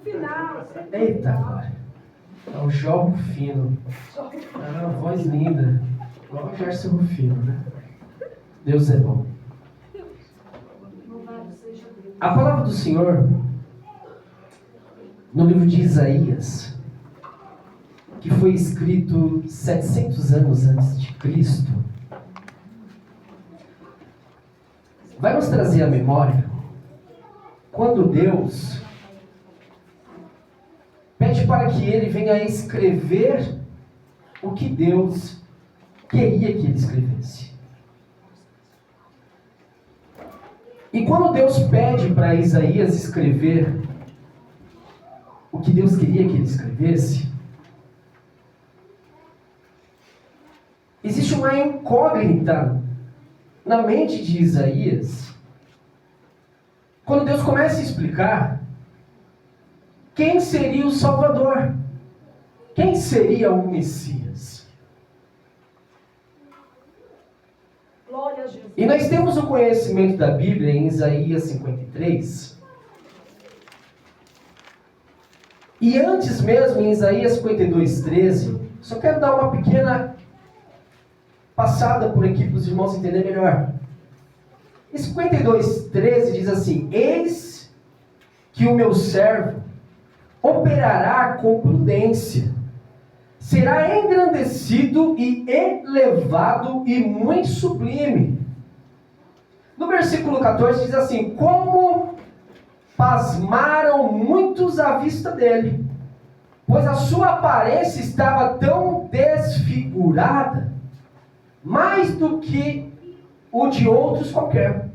final. Eita, agora. É o Jó Rufino. Ah, voz linda. Igual o Gerson Rufino, né? Deus é bom. A palavra do Senhor, no livro de Isaías, que foi escrito 700 anos antes de Cristo, vai nos trazer à memória quando Deus pede para que ele venha escrever o que Deus queria que ele escrevesse. E quando Deus pede para Isaías escrever o que Deus queria que ele escrevesse, existe uma incógnita na mente de Isaías, quando Deus começa a explicar quem seria o Salvador, quem seria o Messias. Glória a Jesus. E nós temos o conhecimento da Bíblia em Isaías 53. E antes mesmo, em Isaías 52:13, só quero dar uma pequena passada por aqui para os irmãos entenderem melhor. Em 52:13 diz assim: eis que o meu servo operará com prudência, será engrandecido e elevado e muito sublime. No versículo 14 diz assim: como pasmaram muitos à vista dele, pois a sua aparência estava tão desfigurada, mais do que o de outros qualquer,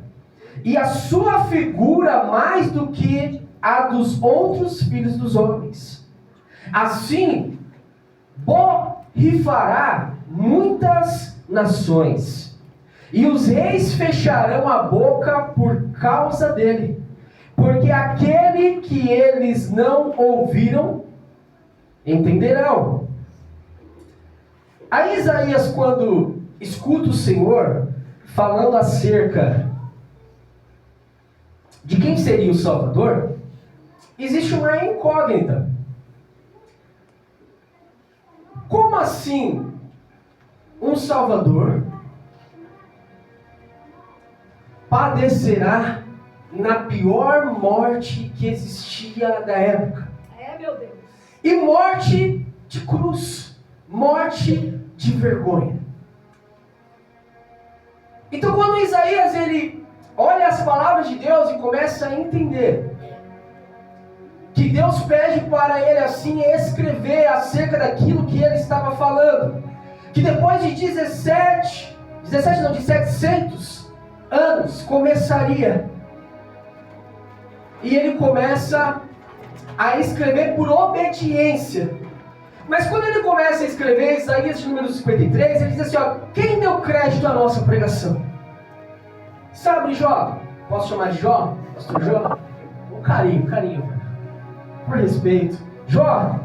e a sua figura mais do que a dos outros filhos dos homens. Assim, borrifará muitas nações, e os reis fecharão a boca por causa dele, porque aquele que eles não ouviram, entenderão. Aí Isaías, quando escuta o Senhor falando acerca de quem seria o Salvador, existe uma incógnita. Como assim um Salvador padecerá na pior morte que existia da época? É, meu Deus. E morte de cruz, morte de vergonha. Então quando Isaías ele olha as palavras de Deus e começa a entender que Deus pede para ele assim escrever acerca daquilo que ele estava falando, que depois de 700 anos começaria, e ele começa a escrever por obediência. Mas quando ele começa a escrever Isaías de número 53, ele diz assim, ó: quem deu crédito à nossa pregação? Sabe Jó? Posso chamar de Jó? Pastor Jó? Um carinho, por respeito. Jó,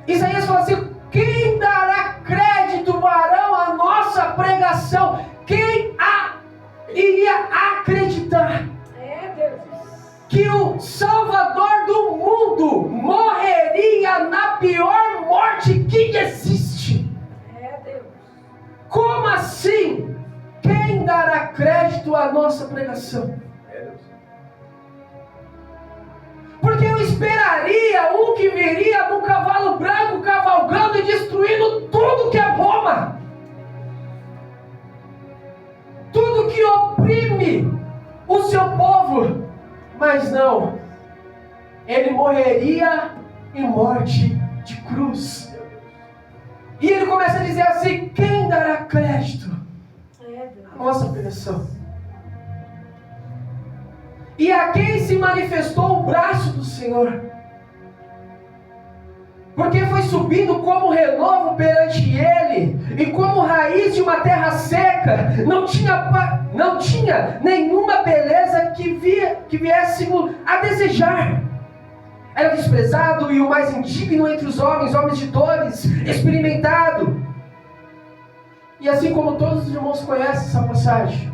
Isaías fala assim: quem dará crédito, varão, à nossa pregação? Quem iria acreditar que o Salvador do mundo morreria na pior morte que existe? Como assim? Quem dará crédito à nossa pregação? Porque eu esperaria um que viria num cavalo branco cavalgando e destruindo tudo que é Roma, tudo que oprime o seu povo. Mas não, ele morreria em morte de cruz. E ele começa a dizer assim: quem dará crédito à nossa pregação? E a quem se manifestou o braço do Senhor? Porque foi subindo como renovo perante ele, e como raiz de uma terra seca. Não tinha nenhuma beleza que viéssemos a desejar. Era desprezado e o mais indigno entre os homens de dores, experimentado. E assim como todos os irmãos conhecem essa passagem,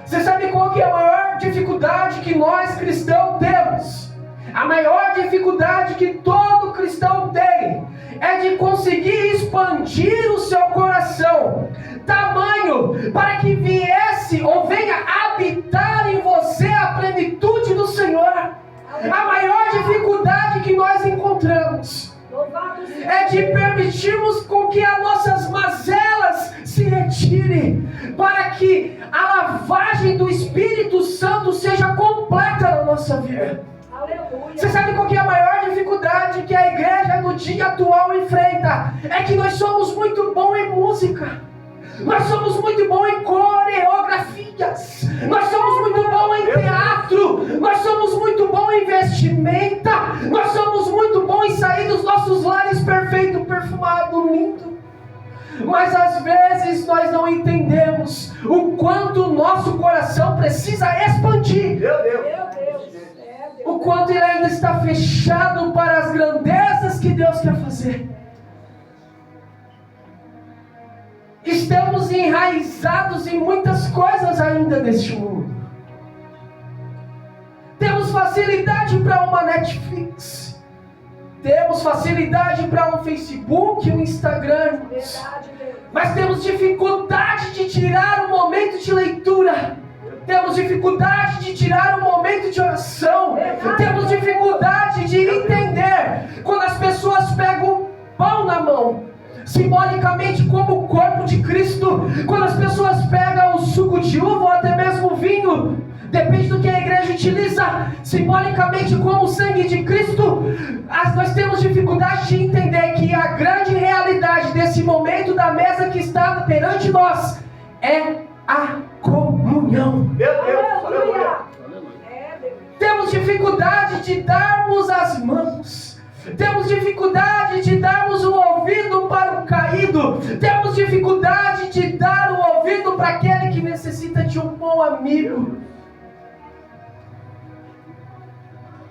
Você sabe qual que é a maior dificuldade que nós cristãos temos? A maior dificuldade que todo cristão tem é de conseguir expandir o seu coração, tamanho para que viesse ou venha habitar em você a plenitude do Senhor. A maior dificuldade que nós encontramos é de permitirmos com que as nossas mazelas se retirem, para que a lavagem do Espírito Santo seja completa na nossa vida. Você sabe qual que é a maior dificuldade que a igreja do dia atual enfrenta? É que nós somos muito bons em música, nós somos muito bons em coreografias, nós somos muito bons em teatro, nós somos muito bons em vestimenta, nós somos muito bons em sair dos nossos lares perfeito, perfumado, lindo. Mas às vezes nós não entendemos o quanto o nosso coração precisa expandir. Meu Deus. O quanto ele ainda está fechado para as grandezas que Deus quer fazer. Estamos enraizados em muitas coisas ainda neste mundo. Temos facilidade para uma Netflix. Temos facilidade para um Facebook, um Instagram. Mas temos dificuldade de tirar um momento de leitura. Temos dificuldade de tirar um momento de oração. Temos dificuldade de entender quando as pessoas pegam o pão na mão, simbolicamente como o corpo de Cristo. Quando as pessoas pegam o suco de uva ou até mesmo o vinho, depende do que a igreja utiliza, simbolicamente como o sangue de Cristo. Nós temos dificuldade de entender que a grande realidade desse momento da mesa que está perante nós é a comunhão. Meu Deus, aleluia. Temos dificuldade de darmos as mãos. Temos dificuldade de darmos o ouvido para o caído. Temos dificuldade de dar o ouvido para aquele que necessita de um bom amigo.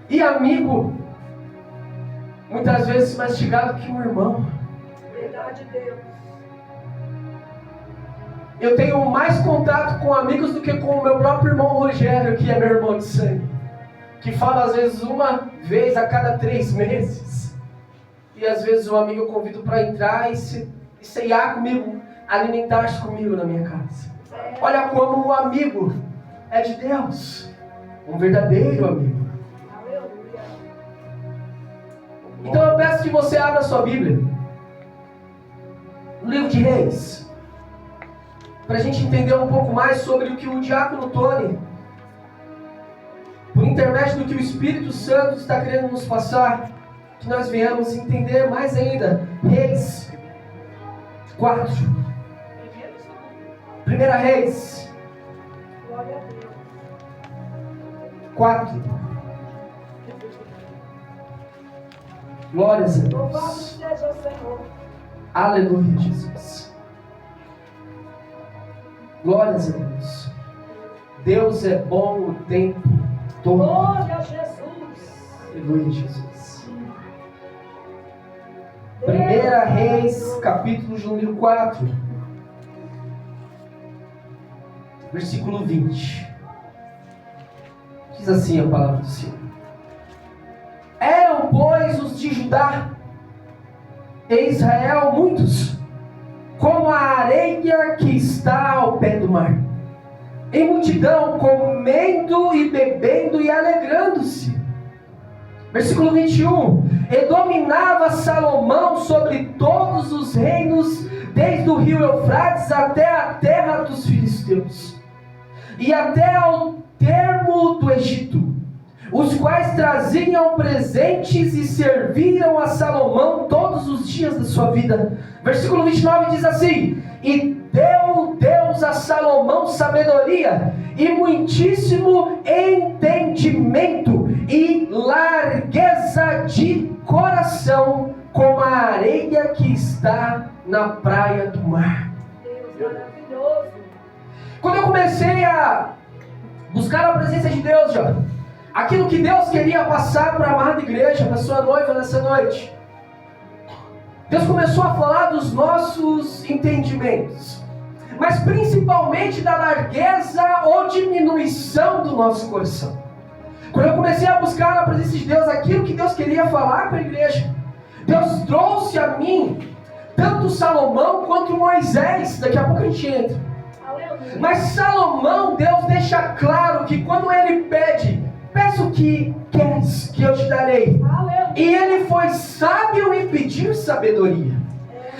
E amigo, muitas vezes mastigado que um irmão. Verdade, Deus. Eu tenho mais contato com amigos do que com o meu próprio irmão Rogério, que é meu irmão de sangue, que fala às vezes uma vez a cada 3 meses. E às vezes o amigo eu convido para entrar e ceiar comigo, alimentar-se comigo na minha casa. Olha como o amigo é de Deus, um verdadeiro amigo. Aleluia. Então eu peço que você abra a sua Bíblia no livro de Reis, para a gente entender um pouco mais sobre o que o diácono Tony, por intermédio do que o Espírito Santo está querendo nos passar, que nós venhamos entender mais ainda. Reis 4. 1 Reis Glória a Deus. 4. Glórias a Louvado Deus. seja o Senhor. Aleluia, Jesus. Glórias a Deus. Deus é bom o tempo todo. Glória a Jesus. Aleluia, Jesus. 1 Reis, capítulo de número 4, versículo 20. Diz assim a palavra do Senhor: Eram, pois, os de Judá e Israel muitos, como a areia que está ao pé do mar, em multidão, comendo e bebendo e alegrando-se. Versículo 21. E dominava Salomão sobre todos os reinos, desde o rio Eufrates até a terra dos filisteus, e até ao termo do Egito, os quais traziam presentes e serviram a Salomão todos os dias da sua vida. Versículo 29 diz assim: E deu Deus a Salomão sabedoria e muitíssimo entendimento e largueza de coração, como a areia que está na praia do mar. Deus maravilhoso. Quando eu comecei a buscar a presença de Deus, aquilo que Deus queria passar para a amada igreja, para a sua noiva nessa noite, Deus começou a falar dos nossos entendimentos. mas principalmente da largueza ou diminuição do nosso coração. Quando eu comecei a buscar na presença de Deus aquilo que Deus queria falar com a igreja, Deus trouxe a mim tanto Salomão quanto Moisés. Daqui a pouco a gente entra. Mas Salomão, Deus deixa claro que quando ele pede, peça o que queres que eu te darei. E ele foi sábio em pedir sabedoria.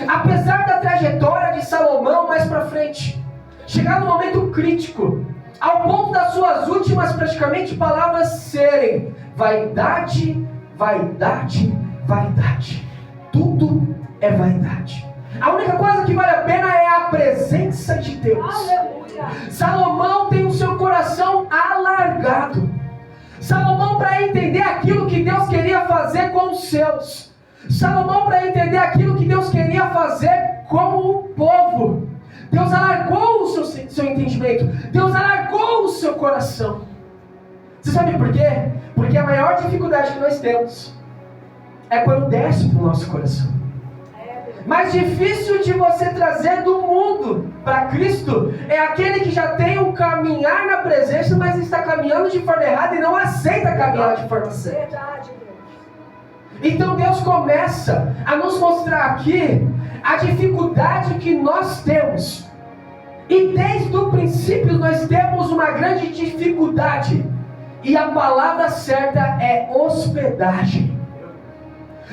Apesar da trajetória de Salomão mais para frente, chegar no momento crítico, ao ponto das suas últimas praticamente palavras serem vaidade, vaidade, vaidade. Tudo é vaidade. A única coisa que vale a pena é a presença de Deus. Aleluia. Salomão tem o seu coração alargado. Salomão, para entender aquilo que Deus queria fazer com os seus. Salomão, para entender aquilo que Deus queria fazer com o povo. Deus alargou o seu entendimento. Deus alargou o seu coração. Você sabe por quê? Porque a maior dificuldade que nós temos é quando desce para o nosso coração. Mais difícil de você trazer do mundo para Cristo é aquele que já tem um caminhar na presença, mas está caminhando de forma errada e não aceita caminhar de forma certa. Verdade, Deus. Então Deus começa a nos mostrar aqui a dificuldade que nós temos. E desde o princípio nós temos uma grande dificuldade. E a palavra certa é hospedagem.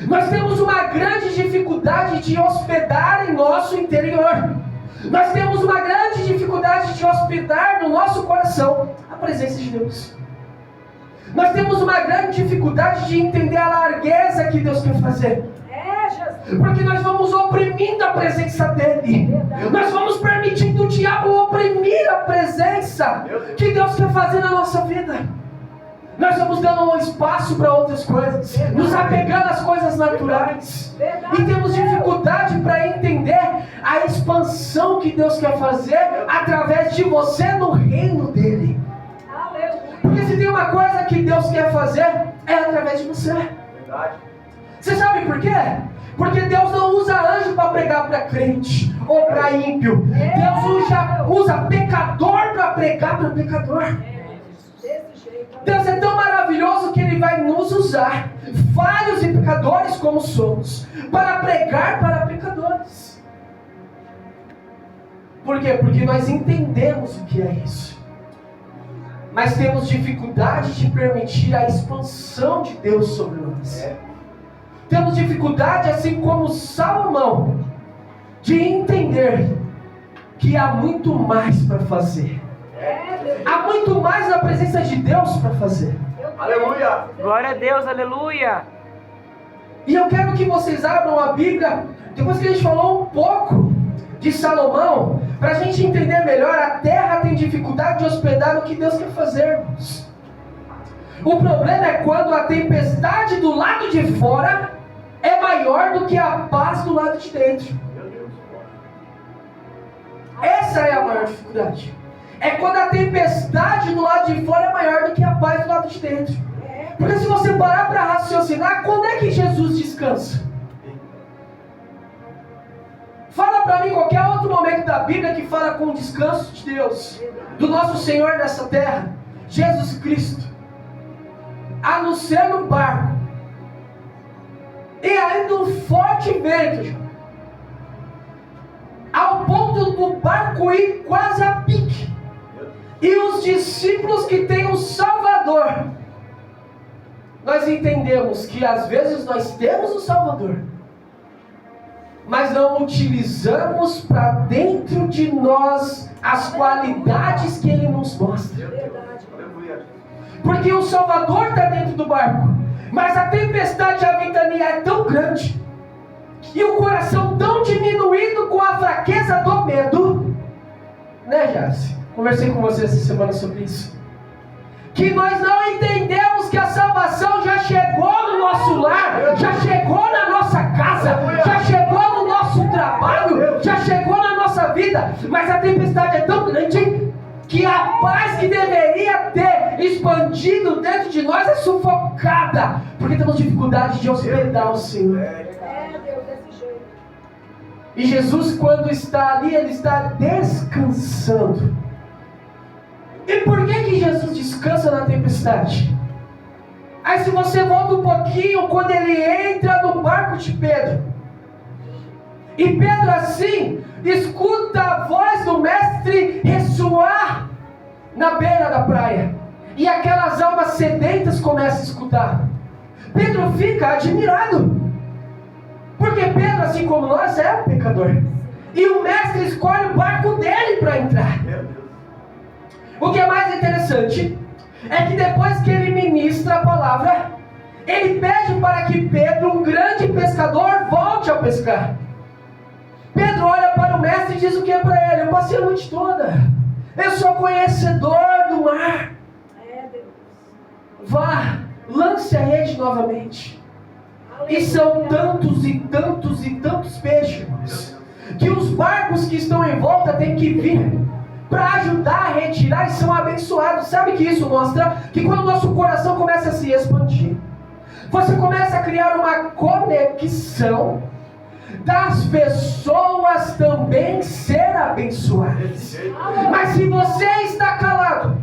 Nós temos uma grande dificuldade de hospedar em nosso interior. Nós temos uma grande dificuldade de hospedar no nosso coração a presença de Deus. Nós temos uma grande dificuldade de entender a largueza que Deus quer fazer. Jesus. Porque nós vamos oprimindo a presença dEle. Nós vamos permitindo o diabo oprimir a presença que Deus quer fazer na nossa vida. Nós vamos dando um espaço para outras coisas, nos apegando às coisas naturais. E temos dificuldade para entender a expansão que Deus quer fazer através de você no reino dEle. Porque se tem uma coisa que Deus quer fazer, é através de você. Você sabe por quê? Porque Deus não usa anjo para pregar para crente ou para ímpio. Deus usa pecador para pregar para pecador. Deus é tão maravilhoso que Ele vai nos usar, falhos e pecadores como somos, para pregar para pecadores. Por quê? Porque nós entendemos o que é isso. Mas temos dificuldade de permitir a expansão de Deus sobre nós. Temos dificuldade, assim como Salomão, de entender que há muito mais para fazer. Há muito mais na presença de Deus para fazer. Aleluia! Glória a Deus, aleluia! E eu quero que vocês abram a Bíblia, depois que a gente falou um pouco de Salomão, para a gente entender melhor. A terra tem dificuldade de hospedar o que Deus quer fazer, irmãos. O problema é quando a tempestade do lado de fora é maior do que a paz do lado de dentro. Essa é a maior dificuldade. É quando a tempestade do lado de fora é maior do que a paz do lado de dentro. Porque se você parar para raciocinar, quando é que Jesus descansa? Fala para mim qualquer outro momento da Bíblia que fala com o descanso de Deus, do nosso Senhor nessa terra, Jesus Cristo, a não ser no barco, e ainda um forte vento, ao ponto do barco ir quase a pique. E os discípulos que têm um Salvador, nós entendemos que às vezes nós temos um Salvador, mas não utilizamos para dentro de nós as qualidades que Ele nos mostra. Porque o Salvador está dentro do barco, mas a tempestade e a ventania é tão grande, e o coração tão diminuído com a fraqueza do medo, né, Jace? Conversei com você essa semana sobre isso. Que nós não entendemos que a salvação já chegou no nosso lar, já chegou na nossa casa, já chegou no nosso trabalho, já chegou na nossa vida. Mas a tempestade é tão grande que a paz que deveria ter expandido dentro de nós é sufocada, porque temos dificuldade de hospedar o Senhor. Deus, desse jeito. E Jesus, quando está ali, ele está descansando. E por que Jesus descansa na tempestade? Aí se você volta um pouquinho, quando ele entra no barco de Pedro, e Pedro assim, escuta a voz do mestre ressoar na beira da praia, e aquelas almas sedentas começam a escutar. Pedro fica admirado, porque Pedro, assim como nós, é um pecador, e o mestre escolhe o barco dele para entrar. O que é mais interessante é que depois que ele ministra a palavra, ele pede para que Pedro, um grande pescador, volte a pescar. Pedro olha para o mestre e diz o que é para ele: eu passei a noite toda, eu sou conhecedor do mar. Vá, lance a rede novamente. E são tantos e tantos e tantos peixes, que os barcos que estão em volta têm que vir para ajudar a retirar, e são abençoados. Sabe que isso mostra que quando o nosso coração começa a se expandir, você começa a criar uma conexão das pessoas também ser abençoadas. Mas se você está calado,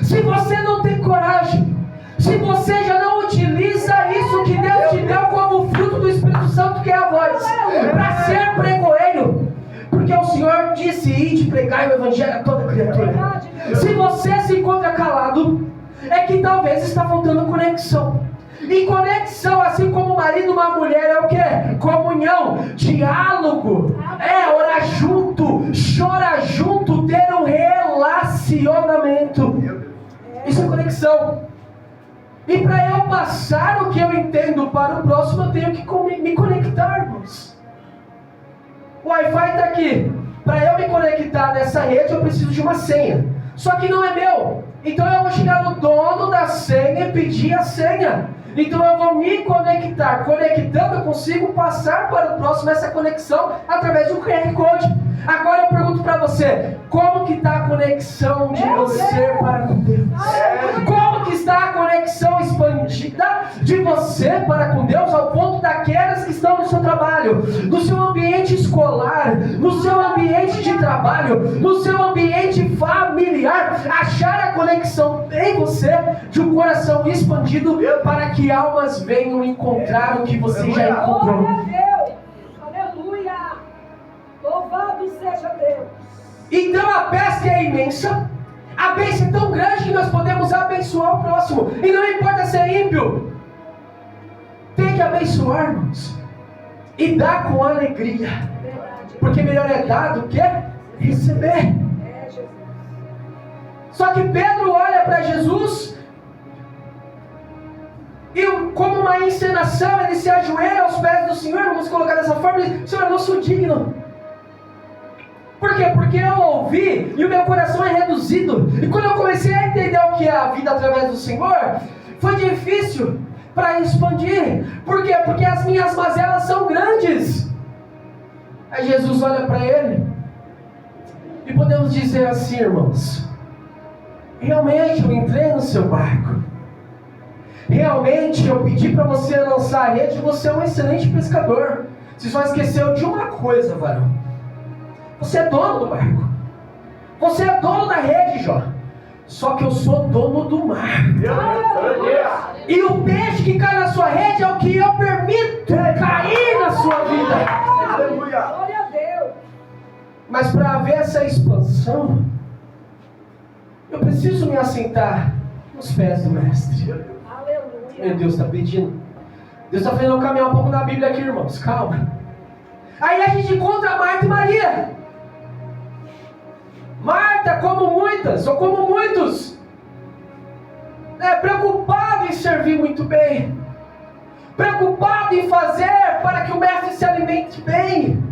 se você não tem coragem, se você já não utiliza isso que Deus te deu como fruto do Espírito Santo, que é a voz, para ser pregoeiro, porque o Senhor disse: ide pregar o Evangelho a toda criatura. Se você se encontra calado, é que talvez está faltando conexão. E conexão, assim como o marido e uma mulher, é o que? Comunhão, diálogo, orar junto, chorar junto, ter um relacionamento. Isso é conexão. E para eu passar o que eu entendo para o próximo, eu tenho que me conectar, irmãos. O Wi-Fi está aqui. Para eu me conectar nessa rede, eu preciso de uma senha. Só que não é meu. Então eu vou chegar no dono da senha e pedir a senha. Então eu vou me conectar. Conectando, eu consigo passar para o próximo essa conexão através do QR Code. Agora eu pergunto para você: como que está a conexão de você para com Deus? Como que está a conexão expandida de você para com Deus, ao ponto daquelas que estão no seu trabalho, no seu ambiente escolar, no seu ambiente de trabalho, no seu ambiente familiar, achar a conexão em você de um coração expandido, para que almas venham encontrar o que você já encontrou. Louvado seja Deus. Então a pesca é imensa, a bênção é tão grande que nós podemos abençoar o próximo. E não importa ser ímpio, tem que abençoar, irmãos, e dar com alegria. Verdade. Porque melhor é dar do que receber. Jesus. Só que Pedro olha para Jesus e, como uma encenação, ele se ajoelha aos pés do Senhor. Vamos colocar dessa forma: e diz: Senhor, eu não sou digno. Por quê? Porque eu ouvi e o meu coração é reduzido. E quando eu comecei a entender o que é a vida através do Senhor, foi difícil para expandir. Por quê? Porque as minhas mazelas são grandes. Aí Jesus olha para ele, e podemos dizer assim, irmãos: realmente eu entrei no seu barco. Realmente eu pedi para você lançar a rede. Você é um excelente pescador. Você só esqueceu de uma coisa, varão: você é dono do barco. Você é dono da rede, Jó. Só que eu sou dono do mar. E o peixe que cai na sua rede é o que eu permito cair na sua vida. Glória a Deus. Mas para haver essa expansão, eu preciso me assentar nos pés do mestre. Aleluia. Meu Deus está pedindo. Deus está fazendo eu caminhar um pouco na Bíblia aqui, irmãos. Calma. Aí a gente encontra Marta e Maria. Marta, como muitas, ou como muitos, preocupado em servir muito bem, preocupado em fazer para que o mestre se alimente bem,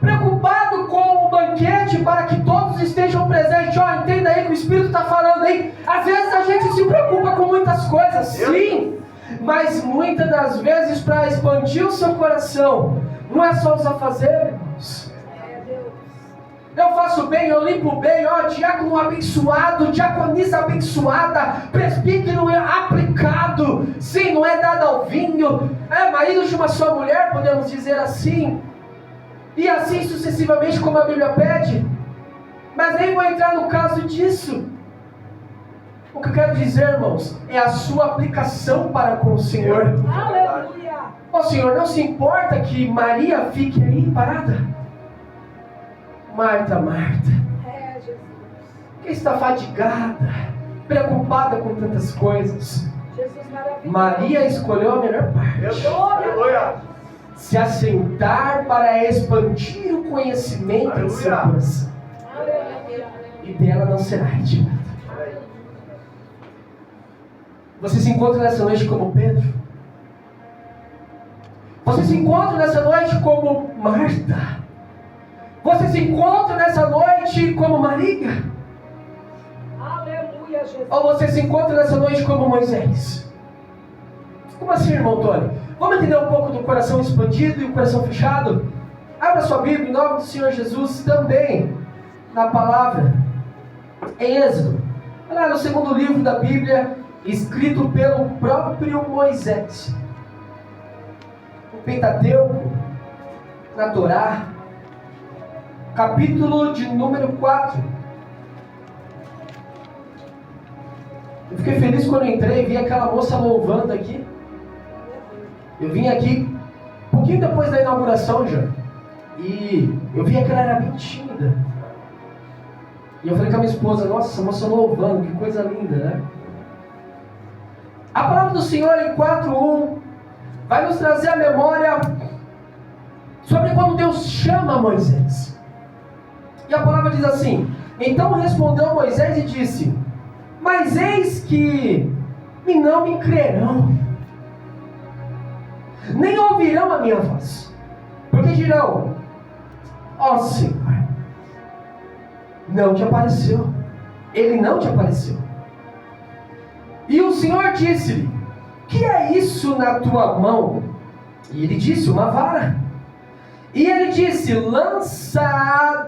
preocupado com o banquete para que todos estejam presentes. Entenda aí que o Espírito está falando aí. Às vezes a gente se preocupa com muitas coisas, sim, mas muitas das vezes, para expandir o seu coração, não é só os afazeres, irmãos. Eu faço bem, eu limpo bem, diácono abençoado, diaconisa abençoada, presbítero aplicado, sim, não é dado ao vinho, marido de uma só mulher, podemos dizer assim. E assim sucessivamente, como a Bíblia pede. Mas nem vou entrar no caso disso. O que eu quero dizer, irmãos, é a sua aplicação para com o Senhor. Aleluia. O Senhor não se importa que Maria fique aí parada. Marta, Marta, É, Jesus. que está fadigada, preocupada com tantas coisas. Jesus maravilhoso. Maria escolheu a melhor parte. Aleluia. Se assentar para expandir o conhecimento em seu coração. Aleluia. E dela não será retirada. Você se encontra nessa noite como Pedro? Você se encontra nessa noite como Marta? Você se encontra nessa noite como Maria? Aleluia, Jesus. Ou você se encontra nessa noite como Moisés? Como assim, irmão Tony? Vamos entender um pouco do coração expandido e o coração fechado? Abra sua Bíblia em nome do Senhor Jesus também na palavra em Êxodo. Olha no segundo livro da Bíblia, escrito pelo próprio Moisés. O Pentateuco, na Torá, capítulo de número 4. Eu fiquei feliz quando eu entrei e vi aquela moça louvando aqui. Eu vim aqui um pouquinho depois da inauguração já. E eu vi que ela era bem tímida. E eu falei com a minha esposa, nossa, essa moça louvando, que coisa linda, né? A palavra do Senhor em 4:1 vai nos trazer a memória sobre quando Deus chama Moisés. E a palavra diz assim: então respondeu Moisés e disse: mas eis que não me crerão, nem ouvirão a minha voz, porque dirão: ó Senhor, não te apareceu. Ele não te apareceu. E o Senhor disse-lhe: que é isso na tua mão? E ele disse: uma vara. E ele disse: lança-a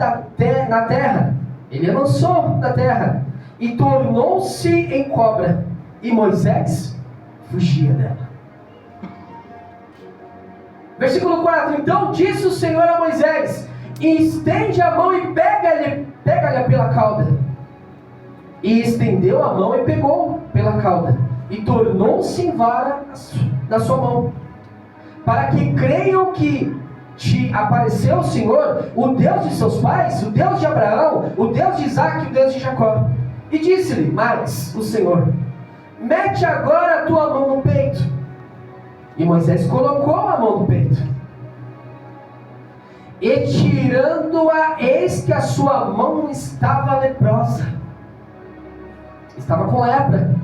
na terra. Ele lançou na terra e tornou-se em cobra. E Moisés fugia dela. Versículo 4: então disse o Senhor a Moisés: estende a mão e pega-lhe pela cauda. E estendeu a mão e pegou pela cauda, e tornou-se em vara na sua mão, para que creiam que te apareceu o Senhor, o Deus de seus pais, o Deus de Abraão, o Deus de Isaque e o Deus de Jacó. E disse-lhe mais o Senhor: mete agora a tua mão no peito. E Moisés colocou a mão no peito, e tirando-a, eis que a sua mão estava leprosa. Estava com lepra.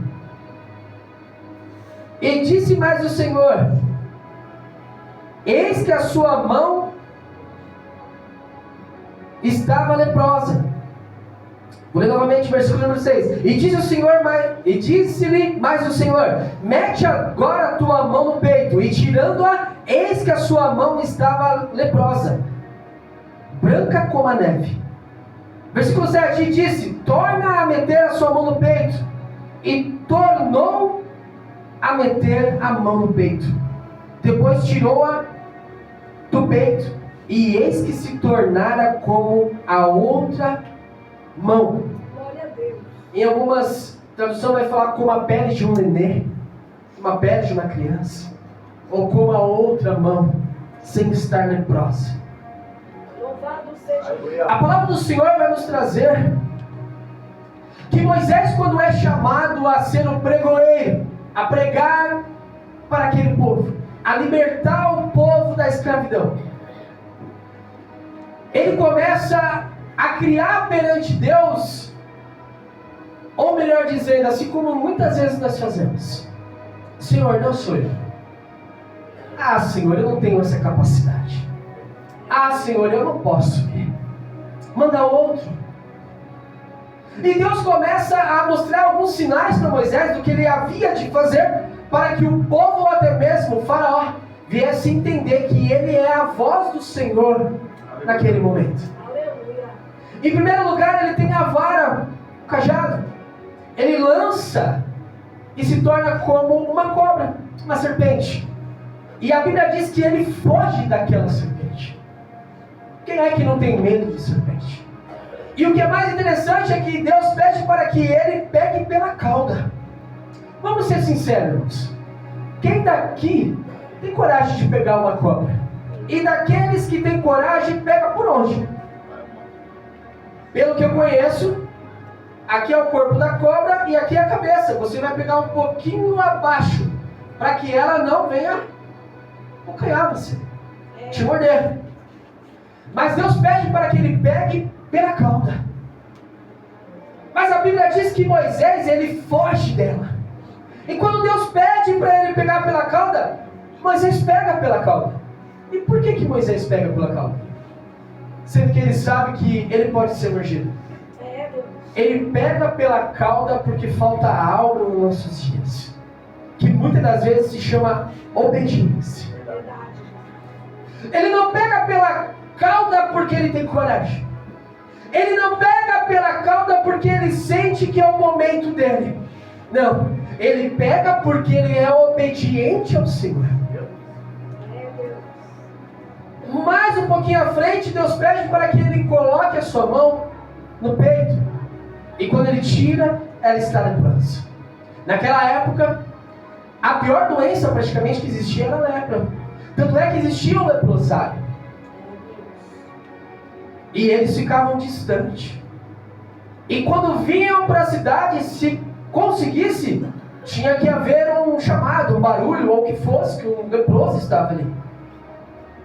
E disse mais o Senhor: eis que a sua mão estava leprosa. Vou ler novamente o versículo número 6. E disse-lhe mais o Senhor: mete agora a tua mão no peito. E tirando-a, eis que a sua mão estava leprosa, branca como a neve. Versículo 7, e disse: torna a meter a sua mão no peito. E tornou a meter a mão no peito. Depois tirou-a do peito, e eis que se tornara como a outra mão. Glória a Deus. Em algumas traduções vai falar como a pele de um nenê, uma pele de uma criança, ou como a outra mão, sem estar leprosa. Louvado seja Deus. A palavra do Senhor vai nos trazer que Moisés, quando é chamado a ser o pregoeiro, a pregar para aquele povo, a libertar o povo da escravidão, ele começa a criar perante Deus, ou melhor dizendo, assim como muitas vezes nós fazemos: Senhor, não sou eu. Ah, Senhor, eu não tenho essa capacidade. Ah, Senhor, eu não posso ir. Manda outro. E Deus começa a mostrar alguns sinais para Moisés do que ele havia de fazer, para que o povo, ou até mesmo o faraó, viesse entender que ele é a voz do Senhor naquele momento. Aleluia. Em primeiro lugar, ele tem a vara, o cajado. Ele lança e se torna como uma cobra, uma serpente. E a Bíblia diz que ele foge daquela serpente. Quem é que não tem medo de serpente? E o que é mais interessante é que Deus pede para que ele pegue pela cauda. Vamos ser sinceros, irmãos. Quem daqui tem coragem de pegar uma cobra? E daqueles que têm coragem, pega por onde? Pelo que eu conheço, aqui é o corpo da cobra e aqui é a cabeça. Você vai pegar um pouquinho abaixo, para que ela não venha abocanhar você, te morder. Mas Deus pede para que ele pegue pela cauda. Mas a Bíblia diz que Moisés, ele foge dela. E quando Deus pede para ele pegar pela cauda, Moisés pega pela cauda. E por que Moisés pega pela cauda? Sendo que ele sabe que ele pode ser mordido. Ele pega pela cauda porque falta algo nos nossos dias, que muitas das vezes se chama obediência. Ele não pega pela cauda porque ele tem coragem. Ele não pega pela cauda porque ele sente que é o momento dele. Não, ele pega porque ele é obediente ao Senhor. Mais um pouquinho à frente, Deus pede para que ele coloque a sua mão no peito. E quando ele tira, ela está leprosa. Naquela época, a pior doença praticamente que existia era a lepra. Tanto é que existia o leprosário. E eles ficavam distantes. E quando vinham para a cidade, se conseguisse, tinha que haver um chamado, um barulho, ou o que fosse, que um leproso estava ali.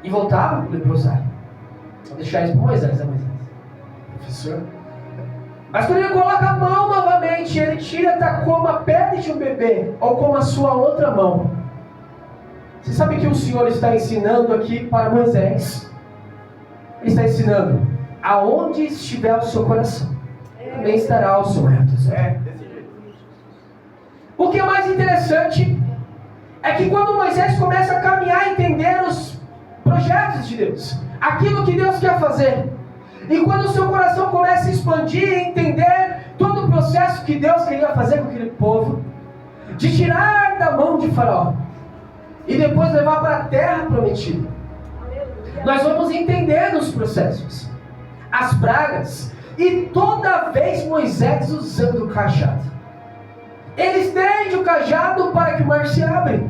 E voltava para o leprosário. Vou deixar isso para Moisés, professor. Mas quando ele coloca a mão novamente, ele tira, tá como a pele de um bebê, ou como a sua outra mão. Você sabe que o Senhor está ensinando aqui para Moisés? Ele está ensinando: aonde estiver o seu coração, também estará o seu tesouro. O que é mais interessante é que quando Moisés começa a caminhar e entender os projetos de Deus, aquilo que Deus quer fazer, e quando o seu coração começa a expandir e entender todo o processo que Deus queria fazer com aquele povo, de tirar da mão de Faraó e depois levar para a terra prometida, nós vamos entender os processos, as pragas, e toda vez Moisés usando o cajado. Ele estende o cajado para que o mar se abra.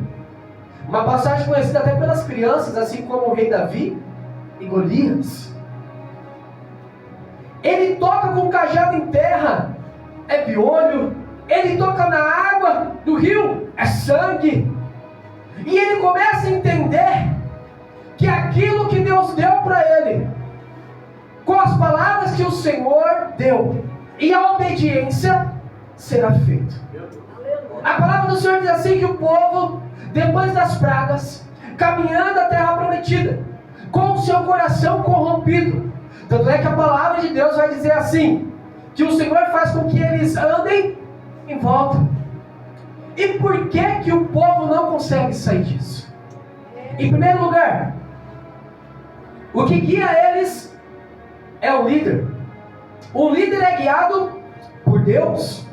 Uma passagem conhecida até pelas crianças, assim como o rei Davi e Golias. Ele toca com o cajado em terra, é piolho. Ele toca na água do rio, é sangue. E ele começa a entender que aquilo que Deus deu para ele, com as palavras que o Senhor deu, e a obediência, será feito. A palavra do Senhor diz assim que o povo, depois das pragas, caminhando a terra prometida, com o seu coração corrompido. Tanto é que a palavra de Deus vai dizer assim, que o Senhor faz com que eles andem em volta. E por que o povo não consegue sair disso? Em primeiro lugar, o que guia eles é o líder. O líder é guiado por Deus.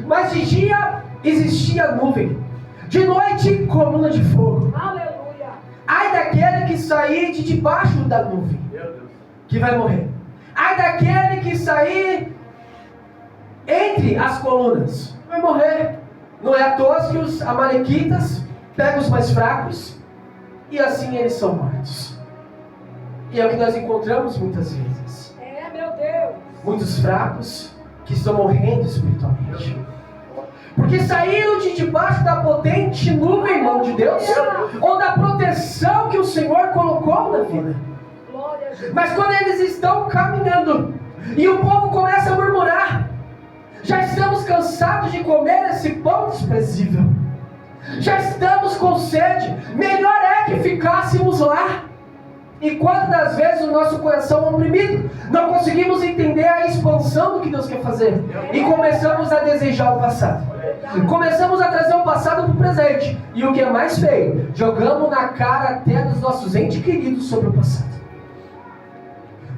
Mas de dia existia nuvem, de noite coluna de fogo. Aleluia. Ai daquele que sair de debaixo da nuvem, que vai morrer. Ai daquele que sair entre as colunas, vai morrer. Não é à toa que os amalequitas pegam os mais fracos e assim eles são mortos. E é o que nós encontramos muitas vezes. Meu Deus. Muitos fracos que estão morrendo espiritualmente, porque saíram de debaixo da potente nuvem, mão de Deus, ou da proteção que o Senhor colocou na vida. Mas quando eles estão caminhando e o povo começa a murmurar, já estamos cansados de comer esse pão desprezível, já estamos com sede, melhor é que ficássemos lá. E quantas vezes o nosso coração é oprimido, não conseguimos entender a expansão do que Deus quer fazer, e começamos a desejar o passado, começamos a trazer o passado para o presente, e o que é mais feio, jogamos na cara até dos nossos entes queridos sobre o passado.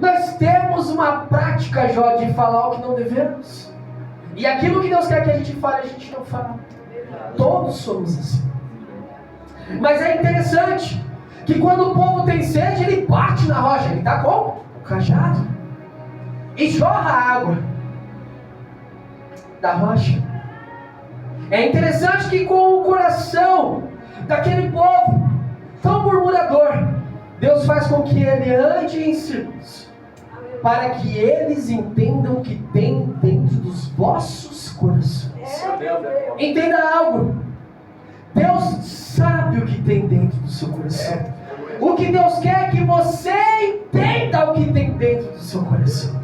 Nós temos uma prática, Jó, de falar o que não devemos, e aquilo que Deus quer que a gente fale, a gente não fala. Todos somos assim. Mas é interessante que quando o povo tem sede, ele bate na rocha. Ele está com cajado e jorra água da rocha. É interessante que com o coração daquele povo tão murmurador, Deus faz com que ele ande em círculos, para que eles entendam o que tem dentro dos vossos corações. Entenda algo. Deus sabe o que tem dentro do seu coração. O que Deus quer é que você entenda o que tem dentro do seu coração.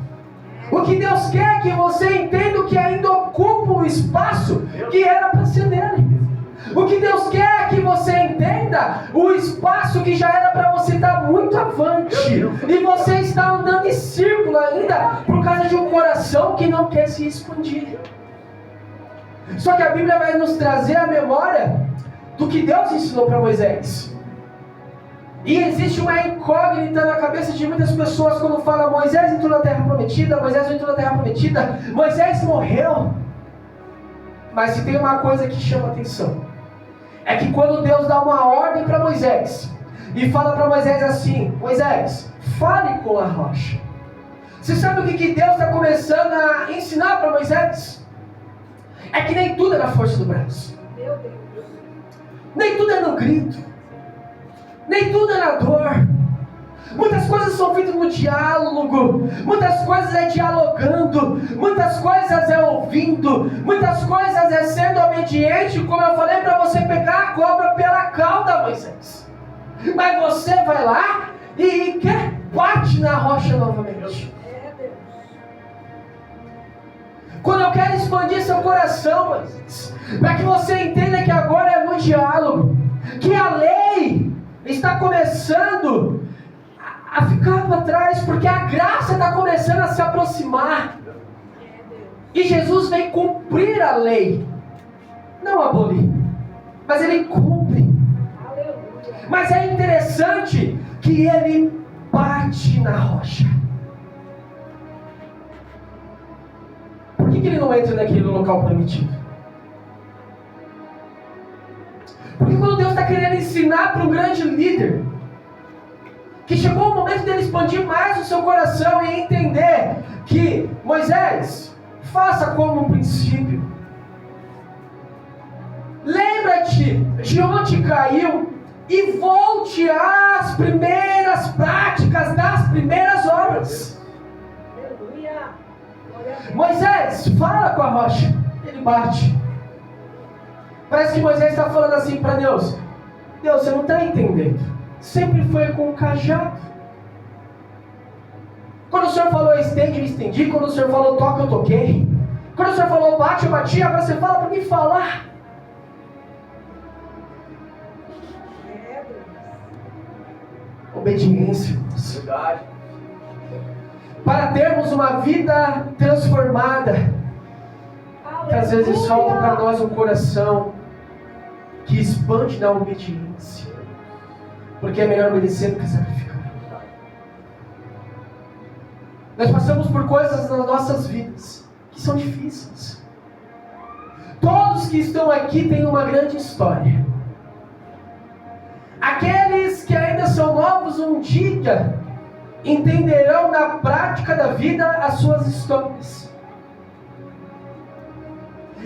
O que Deus quer é que você entenda o que ainda ocupa o espaço que era para ser dele. O que Deus quer é que você entenda o espaço que já era para você estar muito avante. E você está andando em círculo ainda por causa de um coração que não quer se expandir. Só que a Bíblia vai nos trazer a memória do que Deus ensinou para Moisés. E existe uma incógnita na cabeça de muitas pessoas quando fala Moisés entrou na terra prometida, Moisés entrou na terra prometida, Moisés morreu. Mas se tem uma coisa que chama atenção, é que quando Deus dá uma ordem para Moisés e fala para Moisés assim: Moisés, fale com a rocha. Você sabe o que Deus está começando a ensinar para Moisés? É que nem tudo é na força do braço. Meu Deus. Nem tudo é no grito. Nem tudo é na dor. Muitas coisas são feitas no diálogo. Muitas coisas é dialogando. Muitas coisas é ouvindo. Muitas coisas é sendo obediente. Como eu falei para você pegar a cobra pela cauda, Moisés. Mas você vai lá e bate na rocha novamente. Quando eu quero expandir seu coração, Moisés, para que você entenda que agora é no diálogo, que a lei está começando a ficar para trás, porque a graça está começando a se aproximar. E Jesus vem cumprir a lei, não abolir, mas ele cumpre. Mas é interessante que ele bate na rocha. Por que ele não entra naquele local prometido? Porque quando Deus está querendo ensinar para um grande líder, que chegou o momento dele expandir mais o seu coração e entender que, Moisés, faça como um princípio. Lembra-te de onde caiu e volte às primeiras práticas das primeiras obras. Moisés, fala com a rocha. Ele bate. Parece que Moisés está falando assim para Deus: Deus, você não está entendendo. Sempre foi com o cajado. Quando o Senhor falou estende, eu estendi. Quando o Senhor falou toca, eu toquei. Quando o Senhor falou bate, eu bati. Agora você fala para mim falar. Obediência. Verdade. Para termos uma vida transformada, que às vezes falta para nós um coração que expande na obediência, porque é melhor obedecer do que sacrificar. Nós passamos por coisas nas nossas vidas que são difíceis. Todos que estão aqui têm uma grande história. Aqueles que ainda são novos um dia entenderão na prática da vida as suas histórias.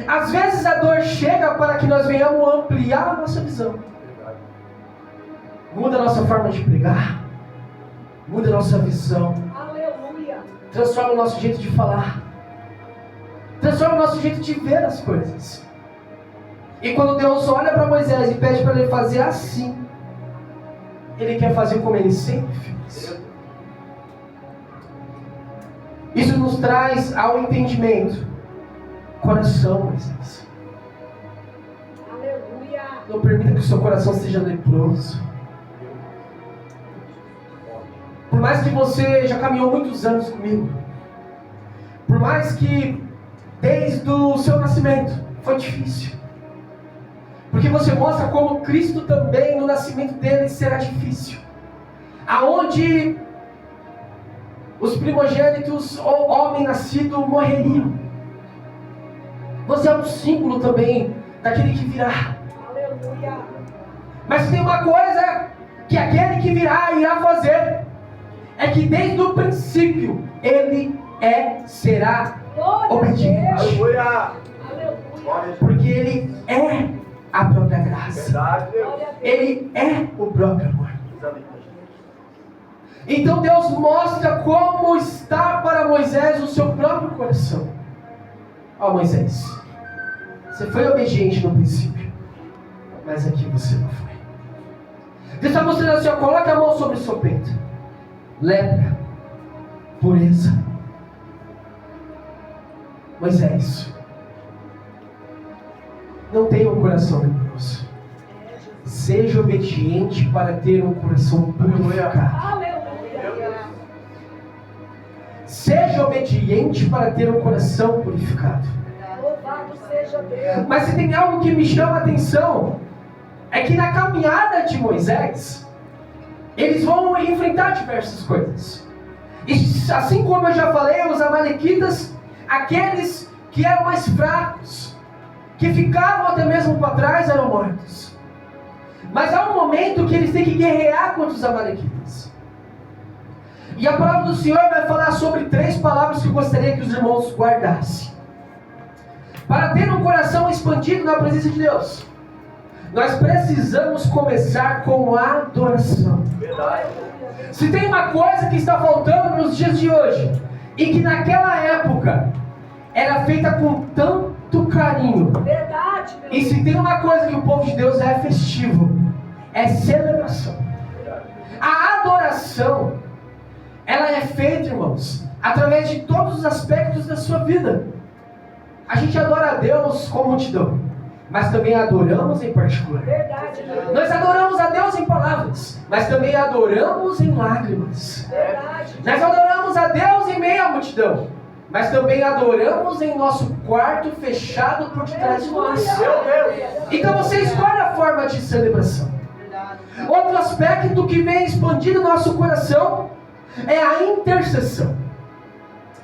Às vezes a dor chega para que nós venhamos ampliar a nossa visão. Muda a nossa forma de pregar. Muda a nossa visão. Aleluia. Transforma o nosso jeito de falar. Transforma o nosso jeito de ver as coisas. E quando Deus olha para Moisés e pede para ele fazer assim, ele quer fazer como ele sempre fez. Isso nos traz ao entendimento. Coração, Moisés. Aleluia. Não permita que o seu coração seja leproso. Por mais que você já caminhou muitos anos comigo, por mais que desde o seu nascimento foi difícil, porque você mostra como Cristo também no nascimento dele será difícil, aonde os primogênitos ou homem nascido morreriam. Você é um símbolo também daquele que virá. Aleluia. Mas tem uma coisa que aquele que virá irá fazer. é que desde o princípio ele será Glória a obediente. Deus. Aleluia. Aleluia. Porque ele é a própria graça. Verdade, Deus. Glória a Deus. Ele é o próprio amor. Então Deus mostra como está para Moisés o seu próprio coração. Ó Moisés, você foi obediente no princípio, mas aqui você não foi. Deus está mostrando assim, ó, coloca a mão sobre o seu peito. Lepra, pureza. Moisés, não tenha um coração leproso. Seja obediente para ter um coração purificado. Aleluia. Seja obediente para ter um coração purificado. Louvado seja Deus. Mas se tem algo que me chama a atenção, é que na caminhada de Moisés, eles vão enfrentar diversas coisas. E assim como eu já falei, os amalequitas, aqueles que eram mais fracos, que ficavam até mesmo para trás, eram mortos. Mas há um momento que eles têm que guerrear contra os amalequitas. E a palavra do Senhor vai falar sobre 3 palavras que eu gostaria que os irmãos guardassem. Para ter um coração expandido na presença de Deus, nós precisamos começar com a adoração. Verdade. Se tem uma coisa que está faltando nos dias de hoje, e que naquela época era feita com tanto carinho, Verdade, meu e se tem uma coisa que o povo de Deus é festivo, é celebração. A adoração, ela é feita, irmãos, através de todos os aspectos da sua vida. A gente adora a Deus com multidão, mas também adoramos em particular. Verdade, meu Deus. Nós adoramos a Deus em palavras, mas também adoramos em lágrimas. Verdade. Nós adoramos a Deus em meio à multidão, mas também adoramos em nosso quarto fechado por detrás de nós. Meu Deus. Então você escolhe a forma de celebração. Outro aspecto que vem expandindo nosso coração é a intercessão.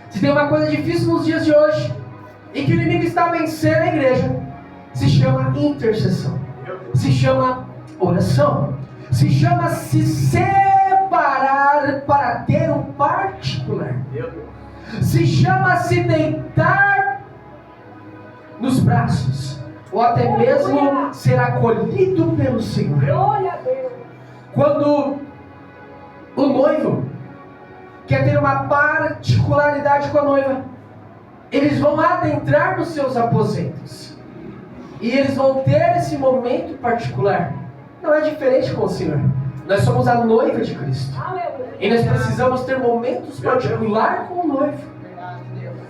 Se tem uma coisa difícil nos dias de hoje, e que o inimigo está vencendo a igreja, se chama intercessão, se chama oração, se chama se separar para ter um particular, se chama se deitar nos braços, ou até mesmo ser acolhido pelo Senhor. Glória a Deus. Quando o noivo quer ter uma particularidade com a noiva, eles vão adentrar nos seus aposentos e eles vão ter esse momento particular. Não é diferente com o Senhor. Nós somos a noiva de Cristo Aleluia. e nós precisamos ter momentos particulares com o noivo,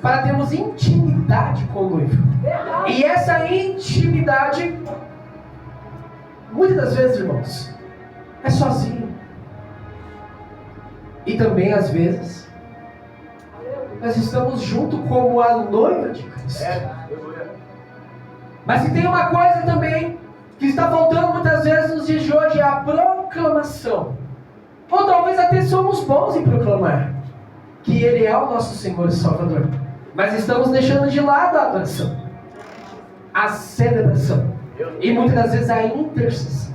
para termos intimidade com o noivo. Verdade. E essa intimidade, muitas das vezes, irmãos, é sozinho. E também, às vezes, nós estamos junto como a noiva de Cristo. Mas se tem uma coisa também que está faltando muitas vezes nos dias de hoje, é a proclamação. Ou talvez até somos bons em proclamar que Ele é o nosso Senhor e Salvador, mas estamos deixando de lado a adoração, a celebração e muitas das vezes a intercessão.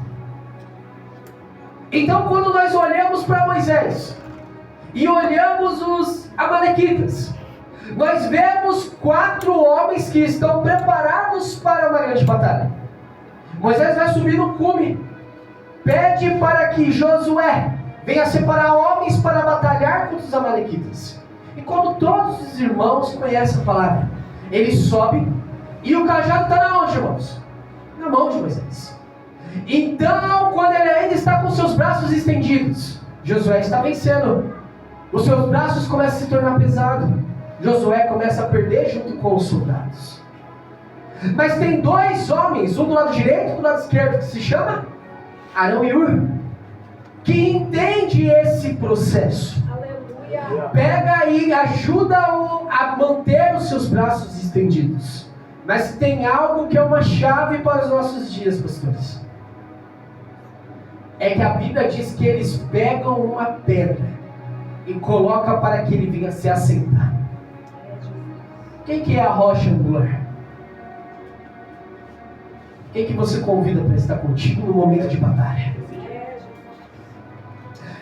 Então, quando nós olhamos para Moisés e olhamos os amalequitas, nós vemos 4 homens que estão preparados para uma grande batalha. Moisés vai subir no cume, pede para que Josué venha separar homens para batalhar contra os amalequitas. E como todos os irmãos conhecem a palavra, ele sobe e o cajado está na onde, irmãos? Na mão de Moisés. Então, quando ele ainda está com seus braços estendidos, Josué está vencendo. Os seus braços começam a se tornar pesados. Josué começa a perder junto com os soldados. Mas tem 2 homens, um do lado direito e um do lado esquerdo, que se chama Arão e Hur, que entende esse processo. Aleluia. Pega e ajuda-o a manter os seus braços estendidos. Mas tem algo que é uma chave para os nossos dias, pastores. É que a Bíblia diz que eles pegam uma pedra e colocam para que ele venha se assentar. Quem que é a rocha angular? Quem que você convida para estar contigo no momento de batalha?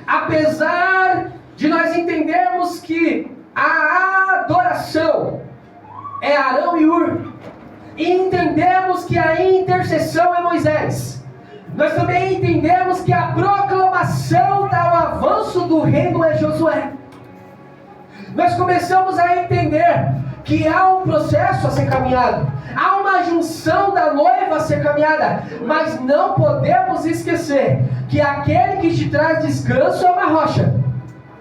Apesar de nós entendermos que a adoração é Arão e Hur, e entendemos que a intercessão é Moisés. Nós também entendemos que a proclamação ao avanço do reino é Josué. Nós começamos a entender que há um processo a ser caminhado, há uma junção da noiva a ser caminhada, mas não podemos esquecer que aquele que te traz descanso é uma rocha,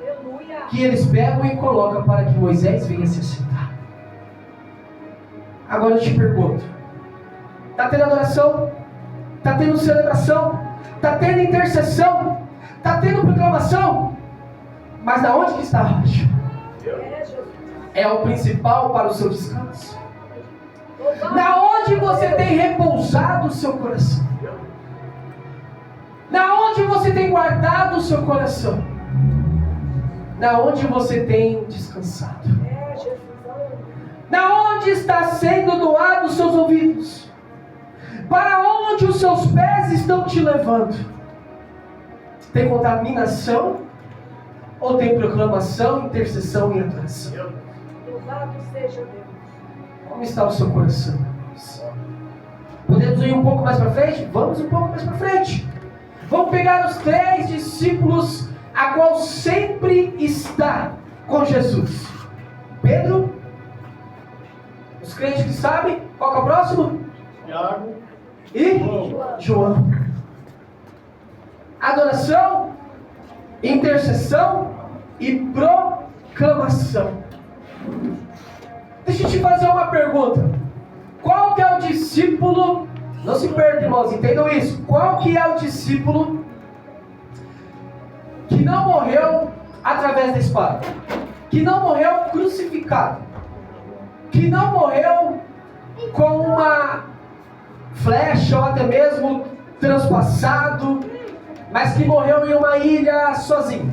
Aleluia. que eles pegam e colocam para que Moisés venha se assentar. Agora eu te pergunto, está tendo adoração? Está tendo celebração? Está tendo intercessão? Está tendo proclamação? Mas na onde que está a rocha? É, Jesus. É o principal para o seu descanso. Louvado Na onde você tem repousado o seu coração? Na onde você tem guardado o seu coração? Na onde você tem descansado? É, Jesus. Aleluia. Na onde está sendo doado os seus ouvidos? Para onde os seus pés estão te levando? Tem contaminação? Ou tem proclamação, intercessão e adoração? Louvado seja Deus. Como está o seu coração? Podemos ir um pouco mais para frente? Vamos um pouco mais para frente. Vamos pegar os 3 discípulos a qual sempre está com Jesus. Pedro, os crentes que sabem, qual que é o próximo? Tiago E João. Adoração, intercessão e proclamação. Deixa eu te fazer uma pergunta. Qual que é o discípulo? Não se perca, irmãos, entendam isso. Qual que é o discípulo que não morreu através da espada? Que não morreu crucificado? Que não morreu com uma flecha ou até mesmo transpassado, mas que morreu em uma ilha sozinho?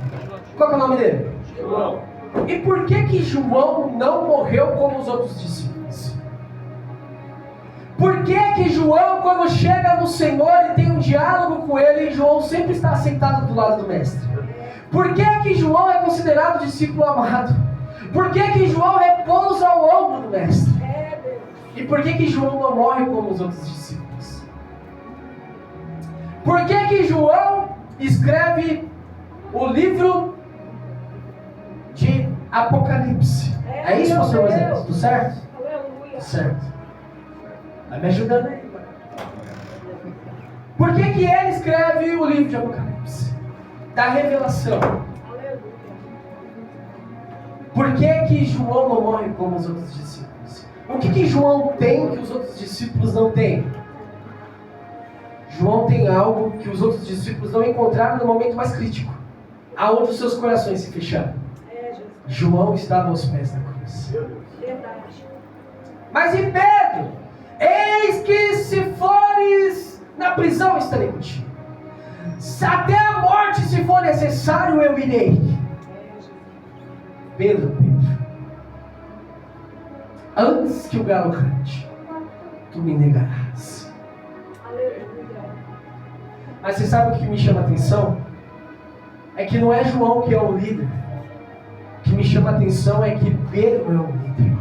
Qual que é o nome dele? João. E por que João não morreu como os outros discípulos? Por que João, quando chega no Senhor e tem um diálogo com ele, João sempre está sentado do lado do mestre? Por que João é considerado discípulo amado? Por que João repousa ao ombro do mestre? É, Deus. E por que João não morre como os outros discípulos? Por que João escreve o livro de Apocalipse? É isso, pastor Moisés? Tudo certo? Aleluia. Tudo certo. Vai me ajudando aí. Por que ele escreve o livro de Apocalipse? Da revelação. Aleluia. Por que João não morre como os outros discípulos? O que João tem que os outros discípulos não têm? João tem algo que os outros discípulos não encontraram no momento mais crítico, aonde os seus corações se fecharam. É, Jesus. João estava aos pés da cruz. Verdade. Mas e Pedro? Eis que se fores na prisão estarei contigo. Até a morte, se for necessário, eu irei. É, Jesus. Pedro, antes que o galo cante, tu me negarás. Aleluia. Mas você sabe o que me chama a atenção? É que não é João que é o líder. O que me chama a atenção é que Pedro é o líder.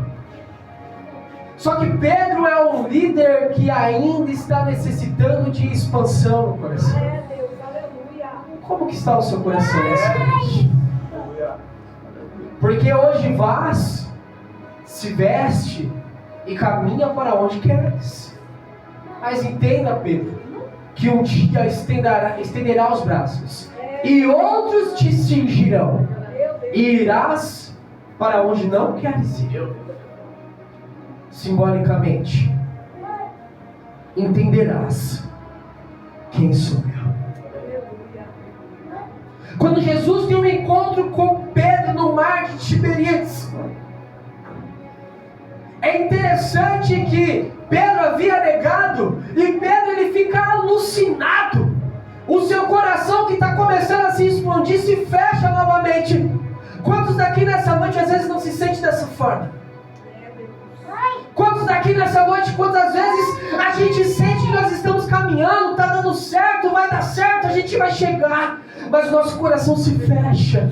Só que Pedro é um líder que ainda está necessitando de expansão no coração. É, Deus. Aleluia. Como que está o seu coração nessa noite? Porque hoje vas, se veste e caminha para onde queres. Mas entenda, Pedro, que um dia estenderá os braços e outros te cingirão Meu Deus. e irás para onde não queres ir. Simbolicamente, entenderás quem sou eu. Aleluia. Quando Jesus tem um encontro com Pedro no mar de Tiberíades, é interessante que Pedro havia negado e Pedro ele fica alucinado. O seu coração que está começando a se expandir se fecha novamente. Quantos daqui nessa noite às vezes não se sente dessa forma? Quantos daqui nessa noite, quantas vezes a gente sente que nós estamos caminhando, está dando certo, vai dar certo, a gente vai chegar, mas o nosso coração se fecha.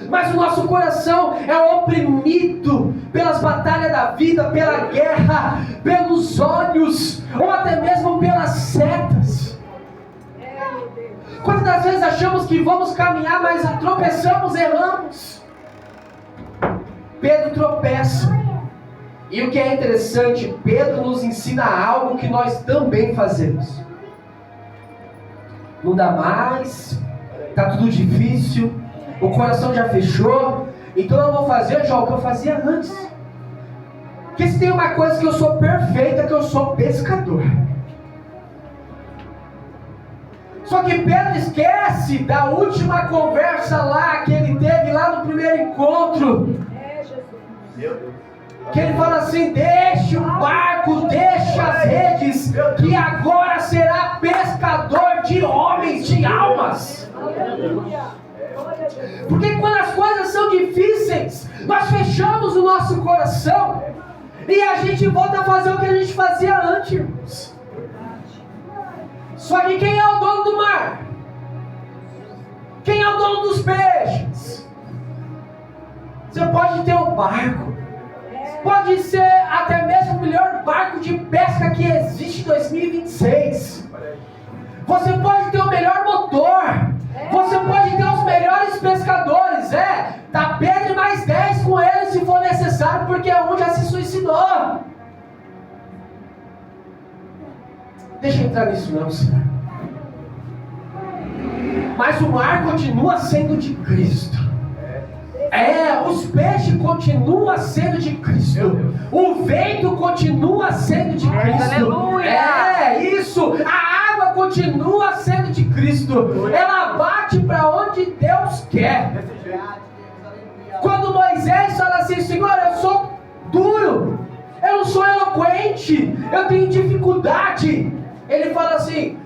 mas o nosso coração é oprimido pelas batalhas da vida, pela guerra, pelos olhos, ou até mesmo pelas setas. Quantas das vezes achamos que vamos caminhar, mas tropeçamos, erramos? Pedro tropeça. E o que é interessante, Pedro nos ensina algo que nós também fazemos. Não dá mais, está tudo difícil, o coração já fechou, então eu vou fazer já o que eu fazia antes. Porque se tem uma coisa que eu sou perfeita, que eu sou pescador. Só que Pedro esquece da última conversa lá que ele teve lá no primeiro encontro. Que ele fala assim: deixe o barco, deixe as redes, que agora será pescador de homens, de almas. Porque quando as coisas são difíceis, nós fechamos o nosso coração e a gente volta a fazer o que a gente fazia antes, irmãos. Só que quem é o dono do mar? Quem é o dono dos peixes? Você pode ter um barco, pode ser até mesmo o melhor barco de pesca que existe em 2026. Você pode ter o melhor motor, você pode ter os melhores pescadores. Tá Pedro e mais 10 com ele se for necessário, porque um já se suicidou. Deixa eu entrar nisso não, Senhor. Mas o mar continua sendo de Cristo. Os peixes continuam sendo de Cristo. O vento continua sendo de Cristo. Aleluia! Isso. A água continua sendo de Cristo. Ela bate para onde Deus quer. Quando Moisés fala assim: Senhor, eu sou duro, eu não sou eloquente, eu tenho dificuldade. Ele fala assim: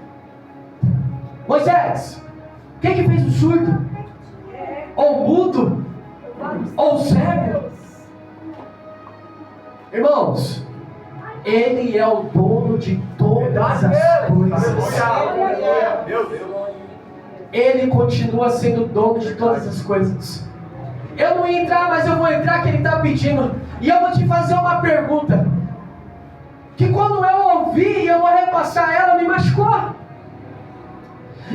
Moisés, quem que fez o surdo? Ou o mudo? Ou cego? Irmãos, Ele é o dono de todas as coisas. Ele continua sendo dono de todas as coisas. Eu não ia entrar, mas eu vou entrar, que Ele está pedindo. E eu vou te fazer uma pergunta, que quando eu ouvi e eu vou repassar ela, me machucou.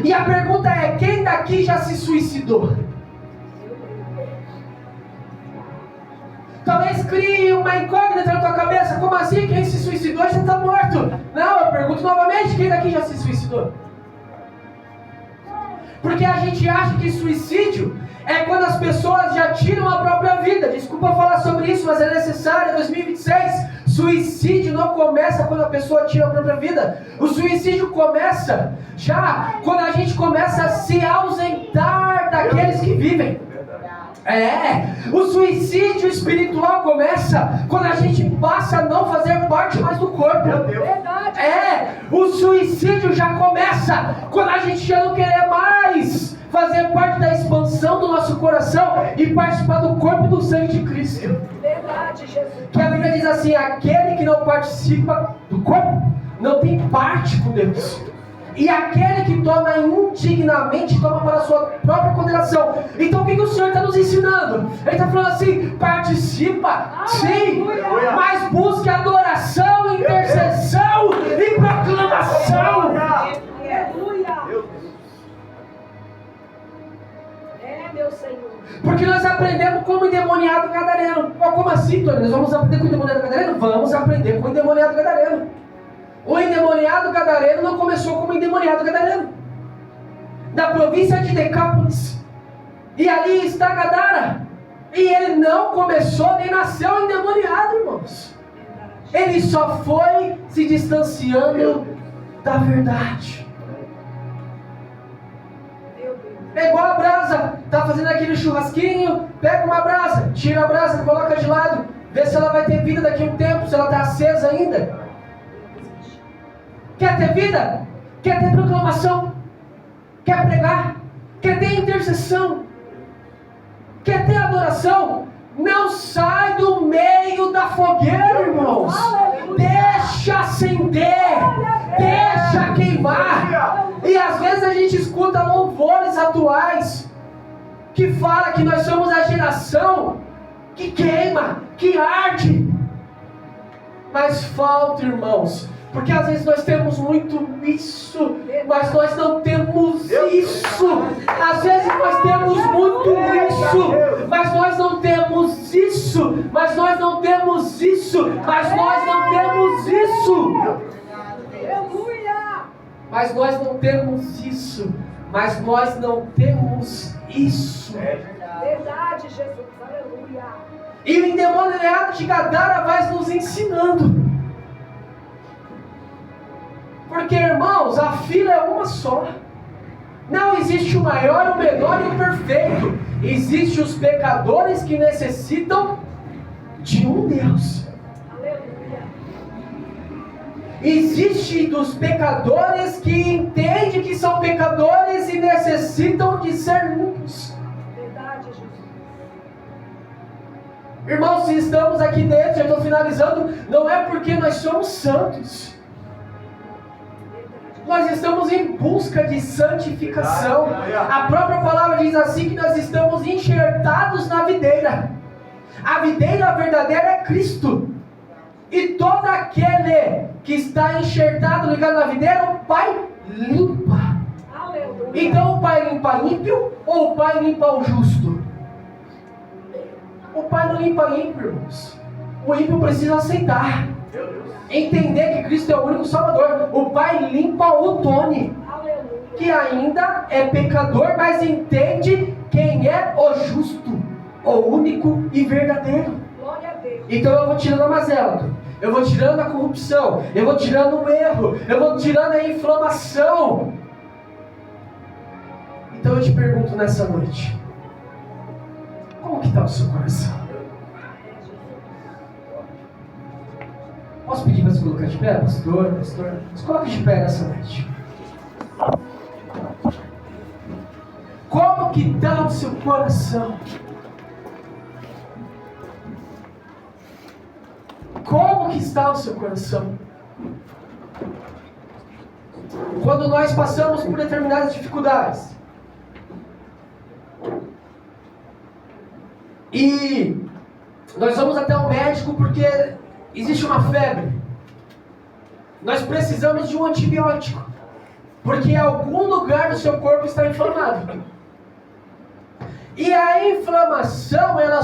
E a pergunta é: quem daqui já se suicidou? Talvez crie uma incógnita na tua cabeça: como assim? Quem se suicidou já está morto? Não, eu pergunto novamente: quem daqui já se suicidou? Porque a gente acha que suicídio é quando as pessoas já tiram a própria vida. Desculpa falar sobre isso, mas é necessário. 2026, suicídio não começa quando a pessoa tira a própria vida. O suicídio começa já quando a gente começa a se ausentar daqueles que vivem. O suicídio espiritual começa quando a gente passa a não fazer parte mais do corpo. O suicídio já começa quando a gente já não quer mais fazer parte da expansão do nosso coração e participar do corpo e do sangue de Cristo. Verdade, Jesus. Que a Bíblia diz assim: aquele que não participa do corpo não tem parte com Deus. E aquele que toma indignamente, toma para a sua própria condenação. Então o que o Senhor está nos ensinando? Ele está falando assim: participa, sim, mas busque adoração, intercessão e proclamação. Aleluia. Meu Senhor. Porque nós aprendemos como endemoniado gadareno. Como assim, Tony? Nós vamos aprender com o endemoniado gadareno? Vamos aprender com o endemoniado gadareno. O endemoniado gadareno não começou como endemoniado gadareno. Da província de Decápolis. E ali está Gadara. E ele não começou nem nasceu endemoniado, irmãos. Ele só foi se distanciando da verdade. É igual a brasa. Está fazendo aquele churrasquinho, pega uma brasa, tira a brasa, coloca de lado, vê se ela vai ter vida daqui a um tempo, se ela está acesa ainda. Quer ter vida? Quer ter proclamação? Quer pregar? Quer ter intercessão? Quer ter adoração? Não sai do meio da fogueira, irmãos. Deixa acender, deixa queimar. E às vezes a gente escuta louvores atuais que fala que nós somos a geração que queima, que arde. Mas falta, irmãos, porque às vezes nós temos muito isso, mas nós não temos isso. Às vezes nós temos muito isso, mas nós não temos isso, mas nós não temos isso, mas nós não temos isso. Aleluia! Mas nós não temos isso, mas nós não temos isso. Verdade, Jesus. Aleluia! E o endemoniado de Gadara vai nos ensinando. Porque, irmãos, a fila é uma só. Não existe o maior, o menor e o perfeito. Existem os pecadores que necessitam de um Deus. Aleluia! Existe dos pecadores que entendem que são pecadores e necessitam de ser limpos. Verdade, Jesus. Irmãos, se estamos aqui dentro, já estou finalizando, não é porque nós somos santos. Nós estamos em busca de santificação. A própria palavra diz assim que nós estamos enxertados na videira. A videira verdadeira é Cristo. E todo aquele que está enxertado, ligado na videira, o Pai limpa. Aleluia! Então o Pai limpa ímpio ou o Pai limpa o justo? O Pai não limpa ímpio, irmãos. O ímpio precisa aceitar. Entender que Cristo é o único Salvador. O Pai limpa o Tony, Aleluia! que ainda é pecador, mas entende quem é o justo, o único e verdadeiro. Glória a Deus! Então eu vou tirando a mazela, eu vou tirando a corrupção, eu vou tirando o erro, eu vou tirando a inflamação. Então eu te pergunto nessa noite, como que está o seu coração? Posso pedir para se colocar de pé, pastor? Se coloque de pé nessa noite. Como que está o seu coração? Como que está o seu coração? Quando nós passamos por determinadas dificuldades e nós vamos até o médico porque existe uma febre, nós precisamos de um antibiótico, porque algum lugar do seu corpo está inflamado. E a inflamação, ela